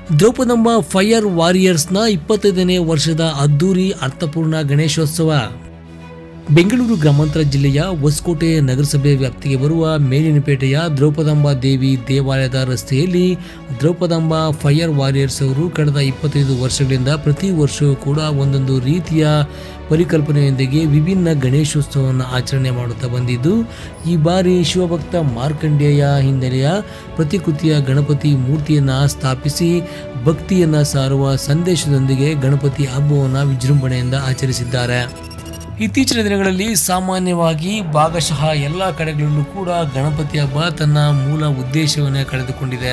Draupadamma fire ವಾರಿಯರ್ಸ್ನ 25ನೇ ವರ್ಷದ ಅದ್ದೂರಿ ಅರ್ಥಪೂರ್ಣ ಗಣೇಶೋತ್ಸವ. ಬೆಂಗಳೂರು ಗ್ರಾಮಾಂತರ ಜಿಲ್ಲೆಯ ಹೊಸಕೋಟೆ ನಗರಸಭೆ ವ್ಯಾಪ್ತಿಗೆ ಬರುವ ಮೇಲಿನಪೇಟೆಯ ದ್ರೌಪದಾಂಬ ದೇವಿ ದೇವಾಲಯದ ರಸ್ತೆಯಲ್ಲಿ ದ್ರೌಪದಾಂಬ ಫೈರ್ ವಾರಿಯರ್ಸ್ ಅವರು ಕಳೆದ 25 ವರ್ಷಗಳಿಂದ ಪ್ರತಿ ವರ್ಷವೂ ಕೂಡ ಒಂದೊಂದು ರೀತಿಯ ಪರಿಕಲ್ಪನೆಯೊಂದಿಗೆ ವಿಭಿನ್ನ ಗಣೇಶೋತ್ಸವವನ್ನು ಆಚರಣೆ ಮಾಡುತ್ತಾ ಬಂದಿದ್ದು, ಈ ಬಾರಿ ಶಿವಭಕ್ತ ಮಾರ್ಕಂಡೇಯ ಹಿನ್ನೆಲೆಯ ಪ್ರತಿಕೃತಿಯ ಗಣಪತಿ ಮೂರ್ತಿಯನ್ನು ಸ್ಥಾಪಿಸಿ ಭಕ್ತಿಯನ್ನು ಸಾರುವ ಸಂದೇಶದೊಂದಿಗೆ ಗಣಪತಿ ಹಬ್ಬವನ್ನು ವಿಜೃಂಭಣೆಯಿಂದ ಆಚರಿಸಿದ್ದಾರೆ. ಇತ್ತೀಚಿನ ದಿನಗಳಲ್ಲಿ ಸಾಮಾನ್ಯವಾಗಿ ಭಾಗಶಃ ಎಲ್ಲ ಕಡೆಗಳಲ್ಲೂ ಕೂಡ ಗಣಪತಿ ಹಬ್ಬ ತನ್ನ ಮೂಲ ಉದ್ದೇಶವನ್ನೇ ಕಳೆದುಕೊಂಡಿದೆ.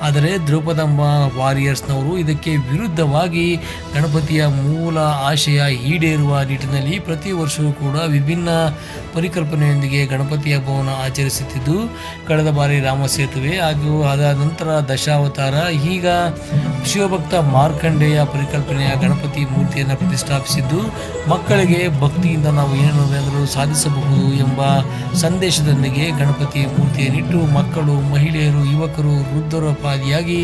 ಆದರೆ ದ್ರೌಪದಾಂಬ ವಾರಿಯರ್ಸ್ನವರು ಇದಕ್ಕೆ ವಿರುದ್ಧವಾಗಿ ಗಣಪತಿಯ ಮೂಲ ಆಶಯ ಈಡೇರುವ ನಿಟ್ಟಿನಲ್ಲಿ ಪ್ರತಿ ವರ್ಷವೂ ಕೂಡ ವಿಭಿನ್ನ ಪರಿಕಲ್ಪನೆಯೊಂದಿಗೆ ಗಣಪತಿ ಹಬ್ಬವನ್ನು ಆಚರಿಸುತ್ತಿದ್ದು, ಕಳೆದ ಬಾರಿ ರಾಮ ಸೇತುವೆ ಹಾಗೂ ಅದಾದ ನಂತರ ದಶಾವತಾರ, ಈಗ ಶಿವಭಕ್ತ ಮಾರ್ಕಂಡೇಯ ಪರಿಕಲ್ಪನೆಯ ಗಣಪತಿ ಮೂರ್ತಿಯನ್ನು ಪ್ರತಿಷ್ಠಾಪಿಸಿದ್ದು, ಮಕ್ಕಳಿಗೆ ಭಕ್ತಿಯಿಂದ ನಾವು ಏನಾದರೂ ಸಾಧಿಸಬಹುದು ಎಂಬ ಸಂದೇಶದೊಂದಿಗೆ ಗಣಪತಿ ಮೂರ್ತಿಯನ್ನಿಟ್ಟು ಮಕ್ಕಳು, ಮಹಿಳೆಯರು, ಯುವಕರು, ವೃದ್ಧರೋಪಾದಿಯಾಗಿ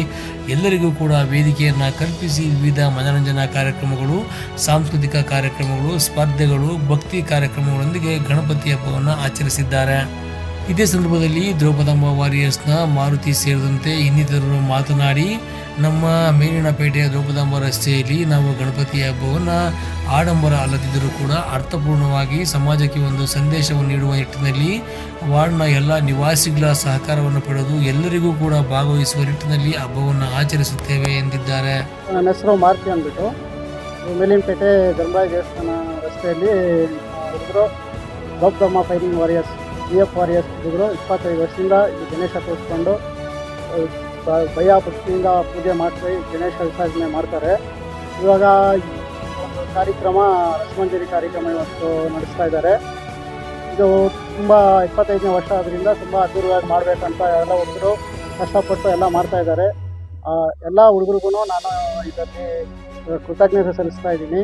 ಎಲ್ಲರಿಗೂ ಕೂಡ ವೇದಿಕೆಯನ್ನು ಕಲ್ಪಿಸಿ ವಿವಿಧ ಮನರಂಜನಾ ಕಾರ್ಯಕ್ರಮಗಳು, ಸಾಂಸ್ಕೃತಿಕ ಕಾರ್ಯಕ್ರಮಗಳು, ಸ್ಪರ್ಧೆಗಳು, ಭಕ್ತಿ ಕಾರ್ಯಕ್ರಮಗಳೊಂದಿಗೆ ಗಣಪತಿ ಹಬ್ಬವನ್ನು ಆಚರಿಸಿದ್ದಾರೆ. ಇದೇ ಸಂದರ್ಭದಲ್ಲಿ ದ್ರೌಪದಾಂಬ ವಾರಿಯರ್ಸ್ನ ಮಾರುತಿ ಸೇರಿದಂತೆ ಇನ್ನಿತರರು ಮಾತನಾಡಿ, ನಮ್ಮ ಮೇಲಿನಪೇಟೆಯ ದ್ರೌಪದಾಂಬ ರಸ್ತೆಯಲ್ಲಿ ನಾವು ಗಣಪತಿ ಹಬ್ಬವನ್ನು ಆಡಂಬರ ಅಲ್ಲದಿದ್ದರೂ ಕೂಡ ಅರ್ಥಪೂರ್ಣವಾಗಿ ಸಮಾಜಕ್ಕೆ ಒಂದು ಸಂದೇಶವನ್ನು ನೀಡುವ ನಿಟ್ಟಿನಲ್ಲಿ ವಾರ್ಡ್ನ ಎಲ್ಲ ನಿವಾಸಿಗಳ ಸಹಕಾರವನ್ನು ಪಡೆದು ಎಲ್ಲರಿಗೂ ಕೂಡ ಭಾಗವಹಿಸುವ ನಿಟ್ಟಿನಲ್ಲಿ ಹಬ್ಬವನ್ನು ಆಚರಿಸುತ್ತೇವೆ ಎಂದಿದ್ದಾರೆ. ನನ್ನ ಹೆಸರು ಮಾರುತಿ ಅಂದ್ಬಿಟ್ಟು ಮೇಲಿನಪೇಟೆ ಧರ್ಮರಾಯ ದೇವಸ್ಥಾನ ರಸ್ತೆಯಲ್ಲಿ ಹುಡುಗರು Draupadamma firing warriors DF warriors ಹುಡುಗರು 25 ವರ್ಷದಿಂದ ಈ ಗಣೇಶ ಕೂರಿಸ್ಕೊಂಡು ಭಯ ಭಕ್ತಿಯಿಂದ ಪೂಜೆ ಮಾಡ್ತಾರೆ, ಗಣೇಶ ವಿಸರ್ಜನೆ ಮಾಡ್ತಾರೆ. ಇವಾಗ ಒಂದು ಕಾರ್ಯಕ್ರಮ ರಸಮಂಜರಿ ಕಾರ್ಯಕ್ರಮ ಇವತ್ತು ನಡೆಸ್ತಾ ಇದ್ದಾರೆ. ಇದು ತುಂಬ 25ನೇ ವರ್ಷ ಆದ್ದರಿಂದ ತುಂಬ ಅದ್ದೂರಿಯಾಗಿ ಮಾಡಬೇಕಂತ ಎಲ್ಲ ಹುಡುಗರು ಕಷ್ಟಪಟ್ಟು ಎಲ್ಲ ಮಾಡ್ತಾ ಇದ್ದಾರೆ. ಎಲ್ಲ ಹುಡುಗರಿಗೂ ನಾನು ಇದರಲ್ಲಿ ಕೃತಜ್ಞತೆ ಸಲ್ಲಿಸ್ತಾ ಇದ್ದೀನಿ.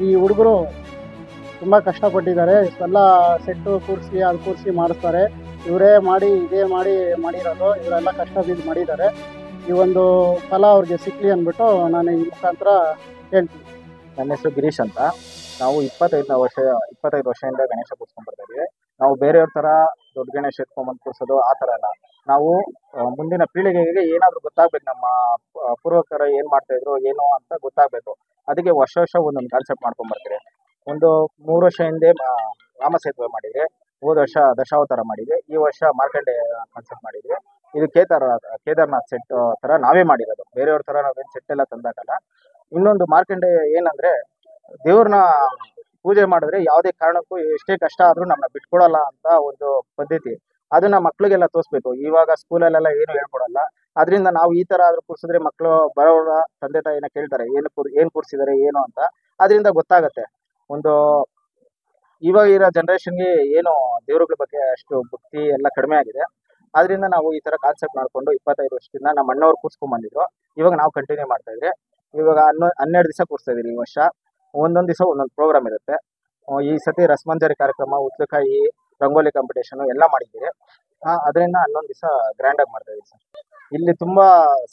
ಈ ಹುಡುಗರು ತುಂಬ ಕಷ್ಟಪಟ್ಟಿದ್ದಾರೆ. ಎಲ್ಲ ಸೆಟ್ಟು ಕೂರಿಸಿ ಅದು ಕೂರಿಸಿ ಮಾಡಿಸ್ತಾರೆ. ಇವರೇ ಮಾಡಿ ಇದೇ ಮಾಡಿರೋದು, ಇವರೆಲ್ಲ ಕಷ್ಟ ಬಿದ್ದು ಮಾಡಿದ್ದಾರೆ. ಈ ಒಂದು ಫಲ ಅವ್ರಿಗೆ ಸಿಕ್ಕಲಿ ಅಂದ್ಬಿಟ್ಟು ನಾನು ಈ ಮುಖಾಂತರ ಹೇಳ್ತೀನಿ. ನನ್ನ ಹೆಸರು ಗಿರೀಶ್ ಅಂತ. ನಾವು 25 ವರ್ಷದಿಂದ ಗಣೇಶ ಕೂರಿಸ್ಕೊಂಡು ಬರ್ತಾ ಇದ್ದೀವಿ. ನಾವು ಬೇರೆಯವ್ರ ಥರ ದೊಡ್ಡ ಗಣೇಶ ಎತ್ಕೊಂಡ್ಬಂದು ಕೂರಿಸೋದು ಆ ಥರ ಅಲ್ಲ. ನಾವು ಮುಂದಿನ ಪೀಳಿಗೆಗೆ ಏನಾದರೂ ಗೊತ್ತಾಗಬೇಕು, ನಮ್ಮ ಪೂರ್ವಕರು ಏನು ಮಾಡ್ತಾಯಿದ್ರು ಏನು ಅಂತ ಗೊತ್ತಾಗಬೇಕು. ಅದಕ್ಕೆ ವರ್ಷ ಒಂದೊಂದು ಕಾನ್ಸೆಪ್ಟ್ ಮಾಡ್ಕೊಂಡ್ಬರ್ತೀವಿ. ಒಂದು 3 ವರ್ಷ ಹಿಂದೆ ರಾಮ ಸೇತುವೆ ಮಾಡಿದ್ವಿ, ಹೋದ ವರ್ಷ ದಶಾವತಾರ ಮಾಡಿದ್ವಿ, ಈ ವರ್ಷ ಮಾರ್ಕಂಡೇಯ ಕಾನ್ಸೆಪ್ಟ್ ಮಾಡಿದ್ವಿ. ಇದು ಕೇದಾರ್ನಾಥ್ ಸೆಟ್ ಥರ ನಾವೇ ಮಾಡಿರೋದು, ಬೇರೆಯವ್ರ ಥರ ನಾವೇನು ಸೆಟ್ ಎಲ್ಲ ತಂದಾಗಲ್ಲ. ಇನ್ನೊಂದು ಮಾರ್ಕಂಡೇಯ ಏನಂದರೆ, ದೇವ್ರನ್ನ ಪೂಜೆ ಮಾಡಿದ್ರೆ ಯಾವುದೇ ಕಾರಣಕ್ಕೂ ಎಷ್ಟೇ ಕಷ್ಟ ಆದರೂ ನಮ್ಮನ್ನ ಬಿಟ್ಕೊಡಲ್ಲ ಅಂತ ಒಂದು ಪದ್ಧತಿ. ಅದನ್ನ ಮಕ್ಳಿಗೆಲ್ಲ ತೋರಿಸ್ಬೇಕು. ಇವಾಗ ಸ್ಕೂಲಲ್ಲೆಲ್ಲ ಏನು ಹೇಳ್ಕೊಡಲ್ಲ. ಅದರಿಂದ ನಾವು ಈ ಥರ ಆದರೂ ಕೂರಿಸಿದ್ರೆ ಮಕ್ಕಳು ಬರೋರ ತಂದೆ ತಾಯಿನ ಕೇಳ್ತಾರೆ, ಏನು ಕೂರಿಸಿದ್ದಾರೆ ಏನು ಅಂತ. ಅದರಿಂದ ಗೊತ್ತಾಗತ್ತೆ. ಒಂದು ಇವಾಗ ಇರೋ ಜನ್ರೇಷನ್ಗೆ ಏನು ದೇವ್ರಗಳ ಬಗ್ಗೆ ಅಷ್ಟು ಭಕ್ತಿ ಎಲ್ಲ ಕಡಿಮೆ ಆಗಿದೆ. ಅದರಿಂದ ನಾವು ಈ ಥರ ಕಾನ್ಸೆಪ್ಟ್ ಮಾಡಿಕೊಂಡು 25 ವರ್ಷದಿಂದ ನಮ್ಮ ಅಣ್ಣವ್ರು ಕೂರಿಸ್ಕೊಂಡ್ಬಂದಿದ್ರು. ಇವಾಗ ನಾವು ಕಂಟಿನ್ಯೂ ಮಾಡ್ತಾ ಇದ್ರಿ. ಇವಾಗ 12 ದಿವಸ ಕೂರಿಸ್ತಾ ಇದ್ದೀರಿ. ಈ ವರ್ಷ ಒಂದೊಂದು ದಿವಸ ಒಂದೊಂದು ಪ್ರೋಗ್ರಾಮ್ ಇರುತ್ತೆ. ಈ ಸತಿ ರಸಮಂಜರಿ ಕಾರ್ಯಕ್ರಮ, ಉತ್ತಲಕಾಯಿ, ರಂಗೋಲಿ ಕಾಂಪಿಟೇಷನು ಎಲ್ಲ ಮಾಡಿದ್ದೀರಿ. ಅದರಿಂದ 11 ದಿವಸ ಗ್ರ್ಯಾಂಡಾಗಿ ಮಾಡ್ತಾ ಇದ್ದೀವಿ ಸರ್. ಇಲ್ಲಿ ತುಂಬ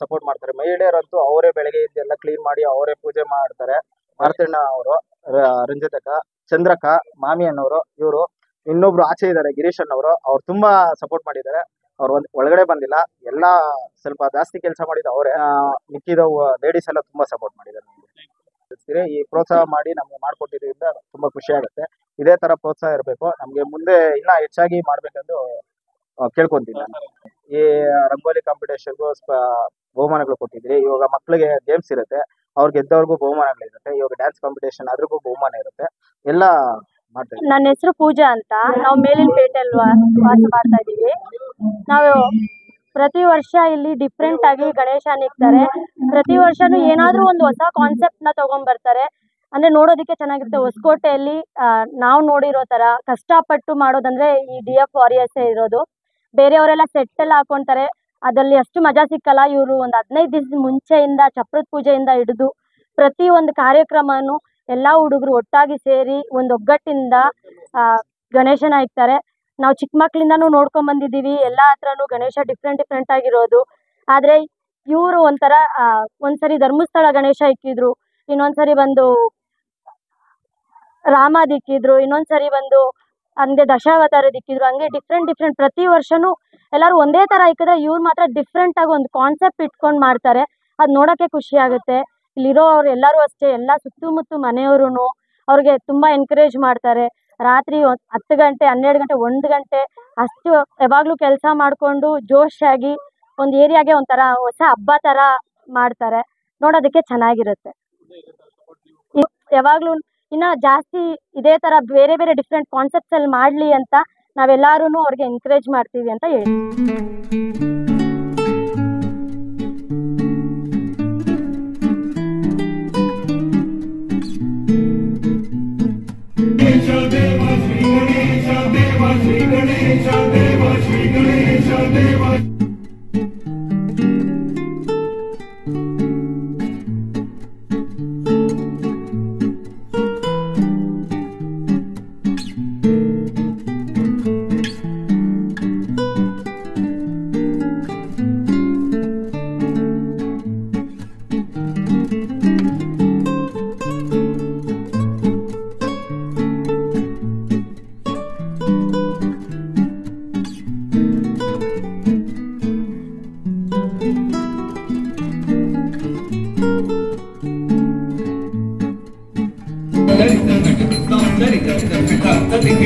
ಸಪೋರ್ಟ್ ಮಾಡ್ತಾರೆ. ಮಹಿಳೆಯರಂತೂ ಅವರೇ ಬೆಳಗ್ಗೆ ಎಲ್ಲ ಕ್ಲೀನ್ ಮಾಡಿ ಅವರೇ ಪೂಜೆ ಮಾಡ್ತಾರೆ. ಮಾರ್ತಣ್ಣ ಅವರು, ರಂಜಿತಕ್ಕ, ಚಂದ್ರಕ್ಕ, ಮಾಮಿ ಅನ್ನೋರು, ಇವರು ಇನ್ನೊಬ್ರು ಆಚೆ ಇದ್ದಾರೆ ಗಿರೀಶ್ ಅನ್ನೋರು, ಅವ್ರು ತುಂಬಾ ಸಪೋರ್ಟ್ ಮಾಡಿದ್ದಾರೆ. ಅವ್ರು ಒಳಗಡೆ ಬಂದಿಲ್ಲ, ಎಲ್ಲ ಸ್ವಲ್ಪ ಜಾಸ್ತಿ ಕೆಲಸ ಮಾಡಿದ ಅವರೇ. ಮಿಕ್ಕಿದ ಲೇಡೀಸ್ ಎಲ್ಲ ತುಂಬಾ ಸಪೋರ್ಟ್ ಮಾಡಿದ್ದಾರೆ. ಈ ಪ್ರೋತ್ಸಾಹ ಮಾಡಿ ನಮ್ಗೆ ಮಾಡ್ಕೊಟ್ಟಿದ್ರಿಂದ ತುಂಬಾ ಖುಷಿ ಆಗುತ್ತೆ. ಇದೇ ತರ ಪ್ರೋತ್ಸಾಹ ಇರಬೇಕು. ನಮ್ಗೆ ಮುಂದೆ ಇನ್ನ ಹೆಚ್ಚಾಗಿ ಮಾಡ್ಬೇಕಂದು ಕೇಳ್ಕೊಂತೀನಿ ನಾನು. ಈ ರಂಗೋಲಿ ಕಾಂಪಿಟೇಷನ್ಗೂ ಬಹುಮಾನಗಳು ಕೊಟ್ಟಿದ್ರಿ. ಇವಾಗ ಮಕ್ಕಳಿಗೆ ಗೇಮ್ಸ್ ಇರುತ್ತೆ, ಅವ್ರು ಗೆದ್ದವ್ರಿಗೂ ಬಹುಮಾನಗಳಿರುತ್ತೆ. ಇವಾಗ ಡ್ಯಾನ್ಸ್ ಕಾಂಪಿಟೇಷನ್ ಅದ್ರಿಗೂ ಬಹುಮಾನ ಇರುತ್ತೆ. ಎಲ್ಲ ಮಾಡ್ತಾ ಇದ್ದೀವಿ. ನನ್ನ ಹೆಸರು ಪೂಜಾ ಅಂತ. ನಾವು ಮೇಲಿನಪೇಟೆಯಲ್ಲಿ ವಾಸ ಮಾಡ್ತಾ ಇದ್ದೀವಿ. ನಾವು ಪ್ರತಿ ವರ್ಷ ಇಲ್ಲಿ ಡಿಫ್ರೆಂಟ್ ಆಗಿ ಗಣೇಶನ ಇಕ್ತಾರೆ. ಪ್ರತಿ ವರ್ಷನೂ ಏನಾದರೂ ಒಂದು ಹೊಸ ಕಾನ್ಸೆಪ್ಟ್ನ ತೊಗೊಂಡ್ಬರ್ತಾರೆ. ಅಂದರೆ ನೋಡೋದಕ್ಕೆ ಚೆನ್ನಾಗಿರುತ್ತೆ. ಹೊಸಕೋಟೆಯಲ್ಲಿ ನಾವು ನೋಡಿರೋ ಥರ ಕಷ್ಟಪಟ್ಟು ಮಾಡೋದಂದರೆ ಈ DF ವಾರಿಯರ್ಸೇ ಇರೋದು. ಬೇರೆಯವರೆಲ್ಲ ಸೆಟ್ ಎಲ್ಲ ಹಾಕೊತಾರೆ, ಅದರಲ್ಲಿ ಅಷ್ಟು ಮಜಾ ಸಿಕ್ಕಲ್ಲ. ಇವರು ಒಂದು 15 ದಿವಸದ ಮುಂಚೆಯಿಂದ ಚಪ್ರದ ಪೂಜೆಯಿಂದ ಹಿಡಿದು ಪ್ರತಿಯೊಂದು ಕಾರ್ಯಕ್ರಮನೂ ಎಲ್ಲ ಹುಡುಗರು ಒಟ್ಟಾಗಿ ಸೇರಿ ಒಂದು ಒಗ್ಗಟ್ಟಿಂದ ಗಣೇಶನ ಇಕ್ತಾರೆ. ನಾವು ಚಿಕ್ಕ ಮಕ್ಕಳಿಂದನೂ ನೋಡ್ಕೊಂಡ್ ಬಂದಿದ್ದೀವಿ. ಎಲ್ಲ ಹತ್ರನೂ ಗಣೇಶ ಡಿಫ್ರೆಂಟ್ ಆಗಿರೋದು. ಆದರೆ ಇವರು ಒಂಥರ ಒಂದ್ಸರಿ ಧರ್ಮಸ್ಥಳ ಗಣೇಶ ಇಕ್ಕಿದ್ರು, ಇನ್ನೊಂದ್ಸರಿ ಬಂದು ರಾಮದ್ ಇಕ್ಕಿದ್ರು, ಇನ್ನೊಂದ್ಸರಿ ಬಂದು ಹಂಗೆ ದಶಾವತಾರದ್ ಇಕ್ಕಿದ್ರು. ಹಂಗೆ ಡಿಫ್ರೆಂಟ್ ಪ್ರತಿ ವರ್ಷನೂ ಎಲ್ಲರೂ ಒಂದೇ ತರ ಇಕ್ಕಿದ್ರೆ ಇವ್ರು ಮಾತ್ರ ಡಿಫ್ರೆಂಟ್ ಆಗಿ ಒಂದು ಕಾನ್ಸೆಪ್ಟ್ ಇಟ್ಕೊಂಡು ಮಾಡ್ತಾರೆ. ಅದ್ ನೋಡಕ್ಕೆ ಖುಷಿ ಆಗುತ್ತೆ. ಇಲ್ಲಿರೋರು ಎಲ್ಲರೂ ಅಷ್ಟೇ, ಎಲ್ಲ ಸುತ್ತಮುತ್ತ ಮನೆಯವರು ಅವ್ರಿಗೆ ತುಂಬಾ ಎನ್ಕರೇಜ್ ಮಾಡ್ತಾರೆ. ರಾತ್ರಿ 10 ಗಂಟೆ 12 ಗಂಟೆ 1 ಗಂಟೆ ಅಷ್ಟು ಯಾವಾಗ್ಲೂ ಕೆಲಸ ಮಾಡ್ಕೊಂಡು ಜೋಶಾಗಿ ಒಂದು ಏರಿಯಾಗೆ ಒಂಥರ ಹೊಸ ಹಬ್ಬ ತರ ಮಾಡ್ತಾರೆ. ನೋಡೋದಕ್ಕೆ ಚೆನ್ನಾಗಿರುತ್ತೆ. ಯಾವಾಗ್ಲೂ ಇನ್ನ ಜಾಸ್ತಿ ಇದೇ ತರ ಬೇರೆ ಬೇರೆ ಡಿಫ್ರೆಂಟ್ ಕಾನ್ಸೆಪ್ಟ್ಸ್ ಅಲ್ಲಿ ಮಾಡ್ಲಿ ಅಂತ ನಾವೆಲ್ಲಾರು ಅವ್ರಿಗೆ ಎನ್ಕರೇಜ್ ಮಾಡ್ತೀವಿ ಅಂತ ಹೇಳಿ. Dari